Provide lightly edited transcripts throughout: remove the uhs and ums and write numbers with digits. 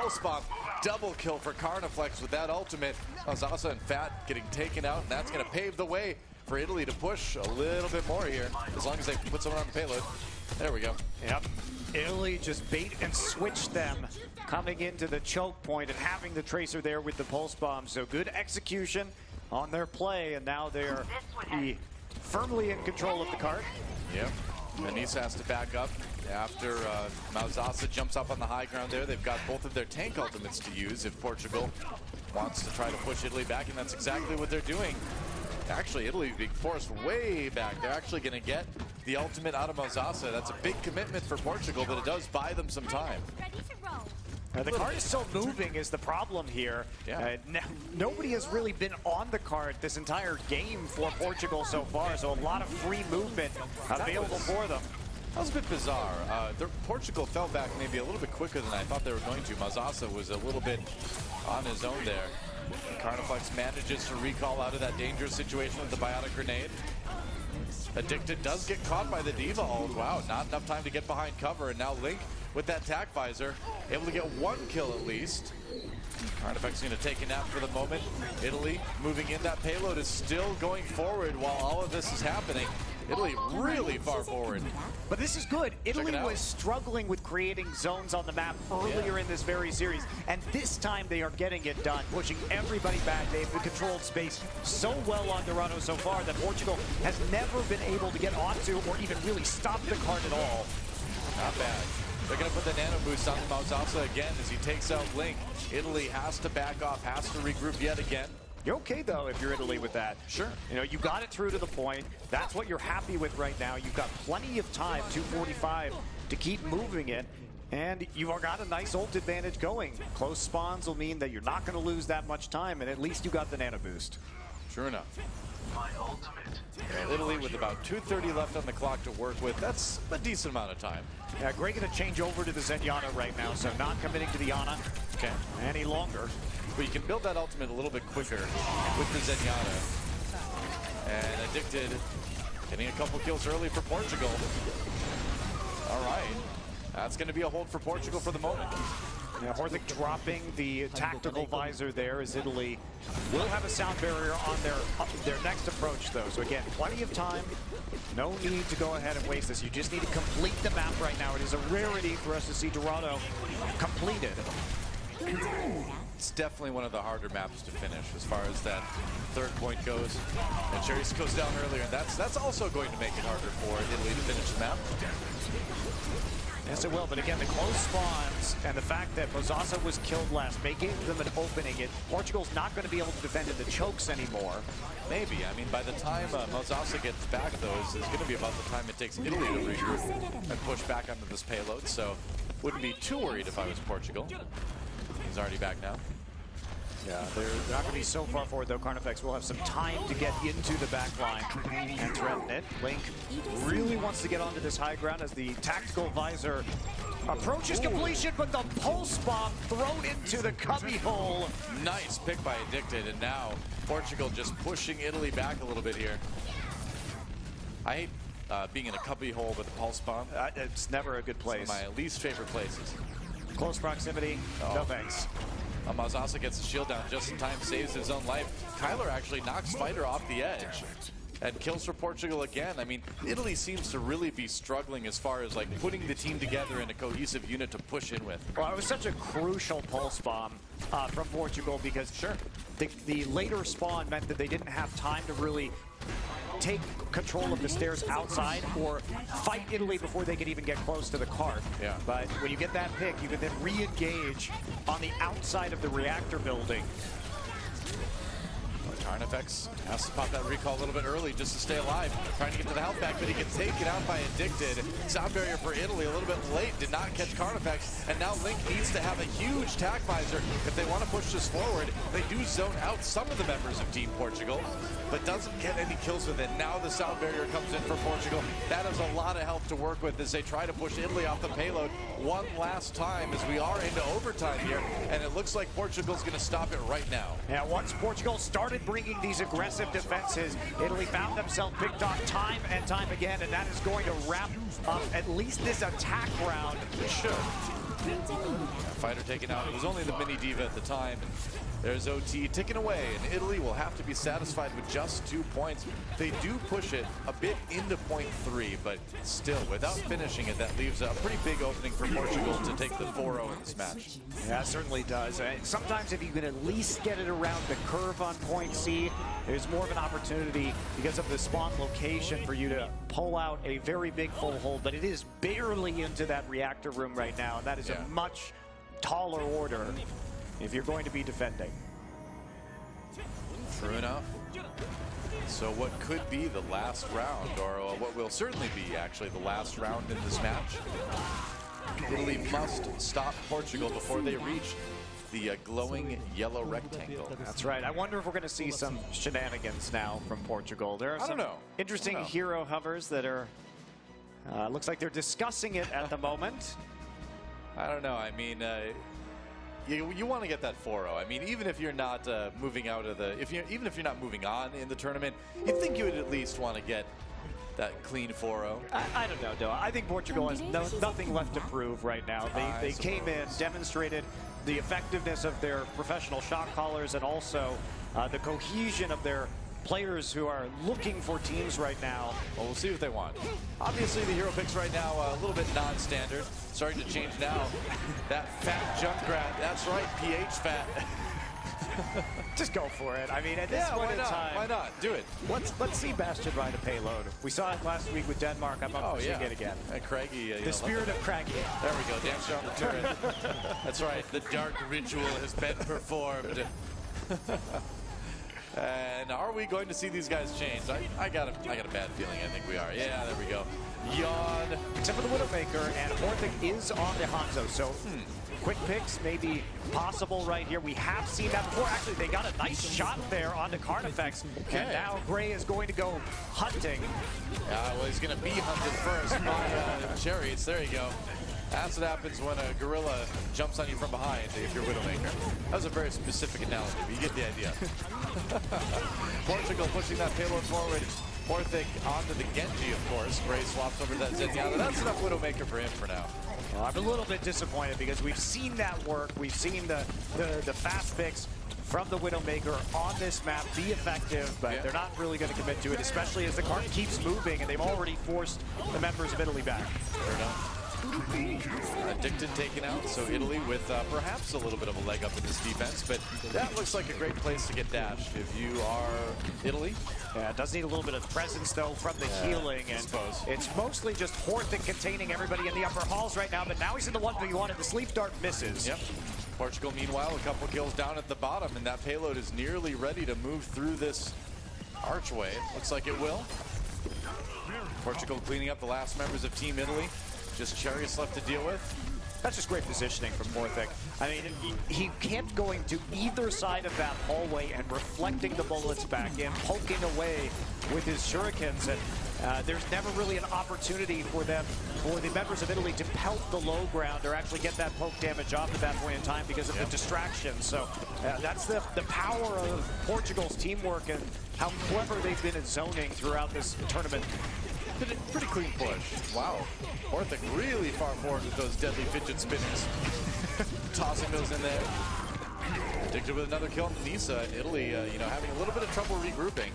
pulse bomb. Double kill for Carniflex with that ultimate. Mazasa and Fat getting taken out, and that's going to pave the way for Italy to push a little bit more here, as long as they put someone on the payload. There we go. Yep. Italy just bait and switch them coming into the choke point and having the Tracer there with the pulse bomb. So good execution on their play, and now they're firmly in control of the cart. Yep. Anissa has to back up after Mazasa jumps up on the high ground there. They've got both of their tank ultimates to use if Portugal wants to try to push Italy back, and that's exactly what they're doing. Actually, Italy being forced way back. They're actually going to get the ultimate out of Mazasa. That's a big commitment for Portugal, but it does buy them some time. The cart is still moving is the problem here. Yeah. Nobody has really been on the cart this entire game for Portugal so far, so a lot of free movement available for them. That was a bit bizarre. Portugal fell back maybe a little bit quicker than I thought they were going to. Mazasa was a little bit on his own there. Carniflex manages to recall out of that dangerous situation with the biotic grenade. Addicted does get caught by the Diva ult. Wow, not enough time to get behind cover, and now Link with that tac visor, able to get one kill at least. Carniflex going to take a nap for the moment. Italy moving in. That payload is still going forward while all of this is happening. Italy really far forward. But this is good. Italy was struggling with creating zones on the map earlier in this very series, and this time they are getting it done, pushing everybody back. They've controlled space so well on Dorado so far that Portugal has never been able to get onto or even really stop the cart at all. Not bad. They're going to put the nano boost on Mazasa again as he takes out Link. Italy has to back off, has to regroup yet again. You're okay, though, if you're Italy with that. Sure. You know, you got it through to the point. That's what you're happy with right now. You've got plenty of time, 2:45, to keep moving it. And you've got a nice ult advantage going. Close spawns will mean that you're not going to lose that much time, and at least you got the nano boost. True enough. Italy with about 2:30 left on the clock to work with. That's a decent amount of time. Yeah, Greg going to change over to the Zenyatta right now, so not committing to the Ana any longer. But you can build that ultimate a little bit quicker with the Zenyatta. And Addicted getting a couple kills early for Portugal. All right. That's going to be a hold for Portugal for the moment. Yeah, Horthic dropping the tactical visor there as Italy will have a sound barrier on their next approach, though. So again, plenty of time. No need to go ahead and waste this. You just need to complete the map right now. It is a rarity for us to see Dorado completed. It's definitely one of the harder maps to finish as far as that third point goes. And Cherries goes down earlier, and that's also going to make it harder for Italy to finish the map. Yes, it will, but again, the close spawns and the fact that Mazasa was killed last may give them an opening. Portugal's not going to be able to defend in the chokes anymore. Maybe. I mean, by the time Mazasa gets back, though, it's going to be about the time it takes Italy to regroup and push back onto this payload, so wouldn't be too worried if I was Portugal. He's already back now. Yeah, they're not going to be so far forward, though. Carniflex will have some time to get into the back line and threaten it. Link really wants to get onto this high ground as the tactical visor approaches completion, but the pulse bomb thrown into the cubby hole. Nice pick by Addicted, and now Portugal just pushing Italy back a little bit here. I hate being in a cubby hole with a pulse bomb. It's never a good place. Some of my least favorite places. Close proximity, no thanks. Mazasa gets the shield down just in time, saves his own life. Kyler actually knocks Fighter off the edge and kills for Portugal again. I mean, Italy seems to really be struggling as far as like putting the team together in a cohesive unit to push in with. Well, it was such a crucial pulse bomb from Portugal because the later spawn meant that they didn't have time to really take control of the stairs outside or fight Italy before they could even get close to the cart. Yeah. But when you get that pick, you can then re-engage on the outside of the reactor building. Carniflex has to pop that recall a little bit early just to stay alive. Trying to get to the health pack, but he gets taken out by Addicted. Sound barrier for Italy a little bit late, did not catch Carniflex, and now Link needs to have a huge tac visor if they want to push this forward. They do zone out some of the members of Team Portugal, but doesn't get any kills with it. Now the sound barrier comes in for Portugal. That is a lot of help to work with as they try to push Italy off the payload one last time as we are into overtime here, and it looks like Portugal's going to stop it right now. Yeah, once Portugal started bringing these aggressive defenses, Italy found themselves picked off time and time again, and that is going to wrap up at least this attack round. It should. Fighter taken out. It was only the mini diva at the time. There's OT ticking away, and Italy will have to be satisfied with just 2 points. They do push it a bit into point 3, but still, without finishing it, that leaves a pretty big opening for Portugal to take the 4-0 in this match. Yeah, it certainly does. Sometimes if you can at least get it around the curve on point C, there's more of an opportunity because of the spawn location for you to pull out a very big full hold, but it is barely into that reactor room right now, and that is a much taller order if you're going to be defending. True enough. So what could be the last round, or what will certainly be actually the last round in this match? Italy must stop Portugal before they reach the glowing yellow rectangle. That's right. I wonder if we're going to see some shenanigans now from Portugal. There are some interesting hero hovers that are, looks like they're discussing it at the moment. I don't know. I mean, you want to get that 4-0. I mean, even if you're not moving out of the, even if you're not moving on in the tournament, you'd think you would at least want to get that clean 4-0. I don't know, Noah. I think Portugal has nothing left to prove right now. They came in, demonstrated the effectiveness of their professional shot callers, and also the cohesion of their players who are looking for teams right now. Well, we'll see what they want. Obviously, the hero picks right now a little bit non-standard. Starting to change now. That fat Junkrat, that's right, PH fat. Just go for it. I mean, at this point in time, why not? Do it. Let's see Bastion ride a payload. We saw it last week with Denmark. I'm up for seeing it again. And Craigie. The spirit of Craigie. There we go. Dance around the turret. That's right. The dark ritual has been performed. And are we going to see these guys change? I got a bad feeling. I think we are. Yeah, there we go. Yawn. Except for the Widowmaker, and Orthic is on the Hanzo, so quick picks may be possible right here. We have seen that before. Actually, they got a nice shot there onto Carnifex, and now Gray is going to go hunting. Well, he's going to be hunted first by Chariots. There you go. That's what happens when a gorilla jumps on you from behind if you're Widowmaker. That was a very specific analogy, but you get the idea. Portugal pushing that payload forward. Orthic onto the Genji, of course. Gray swaps over to that Zenyatta. That's enough Widowmaker for him for now. Well, I'm a little bit disappointed because we've seen that work. We've seen the fast picks from the Widowmaker on this map be effective, but they're not really going to commit to it, especially as the cart keeps moving and they've already forced the members of Italy back. Fair enough. Addicted taken out, so Italy with perhaps a little bit of a leg up in this defense, but that looks like a great place to get dashed if you are Italy. Yeah, it does need a little bit of presence, though, from the healing, and it's mostly just Orthic containing everybody in the upper halls right now, but now he's in the 1v1, and the sleep dart misses. Yep. Portugal, meanwhile, a couple kills down at the bottom, and that payload is nearly ready to move through this archway. Looks like it will. Portugal cleaning up the last members of Team Italy. Just Chariots left to deal with. That's just great positioning from Orthic. I mean, he kept going to either side of that hallway and reflecting the bullets back in, poking away with his shurikens, and there's never really an opportunity for the members of Italy to pelt the low ground or actually get that poke damage off at that point in time because of the distraction. So that's the power of Portugal's teamwork and how clever they've been at zoning throughout this tournament. Pretty clean push. Wow. Orthic really far forward with those deadly fidget spinners. Tossing those in there. Addicted with another kill on Nisa. Italy, you know, having a little bit of trouble regrouping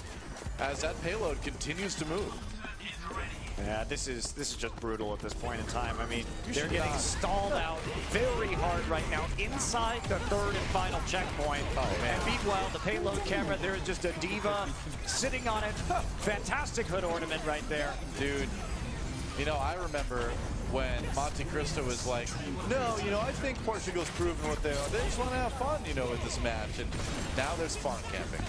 as that payload continues to move. Yeah, this is just brutal at this point in time. I mean, they're getting stalled out very hard right now inside the third and final checkpoint. And meanwhile, the payload camera, there's just a diva sitting on it. Fantastic hood ornament right there. Dude, you know, I remember when Monte Cristo was like, no, you know, I think Portugal's proven what they are. They just want to have fun, you know, with this match. And now they're spawn camping.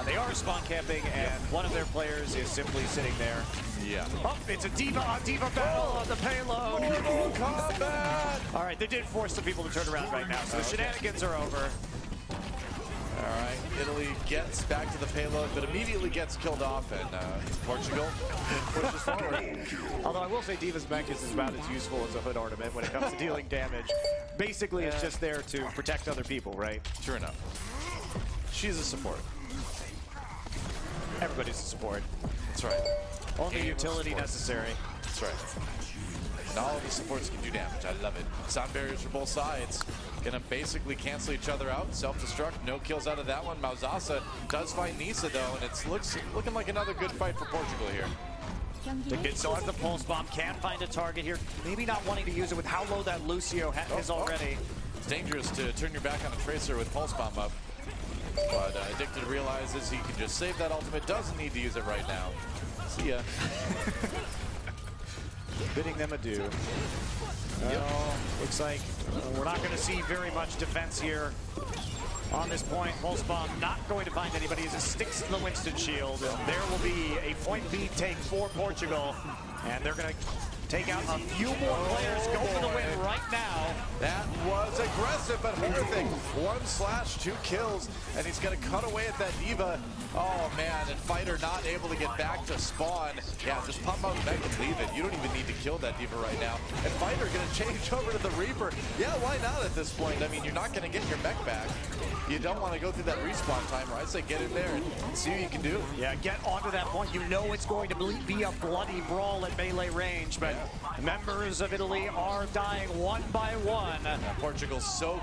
They are spawn camping, and one of their players is simply sitting there. Yeah. Oh, it's a diva on diva battle on the payload. Mortal combat! All right, they did force some people to turn around right now, so the shenanigans are over. All right, Italy gets back to the payload, but immediately gets killed off, and Portugal pushes forward. Although I will say Diva's Mechas is about as useful as a hood ornament when it comes to dealing damage. Basically, it's just there to protect other people, right? Sure enough. She's a support. Everybody's a support. That's right. Only utility necessary. That's right. And all of the supports can do damage. I love it. Sound barriers for both sides. Gonna basically cancel each other out. Self-destruct. No kills out of that one. Mauzasa does find Nisa though, and it's looking like another good fight for Portugal here. The Gitzo has the pulse bomb, can find a target here. Maybe not wanting to use it with how low that Lucio is already. It's dangerous to turn your back on a Tracer with pulse bomb up. But Addicted realizes he can just save that ultimate. Doesn't need to use it right now. See ya. Bidding them adieu. Well, looks like we're not going to see very much defense here on this point. Pulse bomb not going to find anybody as it sticks to the Winston shield. And there will be a point B take for Portugal. And they're going to take out a few more players. Go for the win right now. That was aggressive, but horrific. 1/2 kills, and he's going to cut away at that D.Va. Oh, man, and Fighter not able to get back to spawn. Yeah, just pop out the mech and leave it. You don't even need to kill that D.Va right now. And Fighter going to change over to the Reaper. Yeah, why not at this point? I mean, you're not going to get your mech back. You don't want to go through that respawn timer. I say get in there and see what you can do. Yeah, get onto that point. You know it's going to be a bloody brawl at melee range, but members of Italy are dying one by one. Portugal's so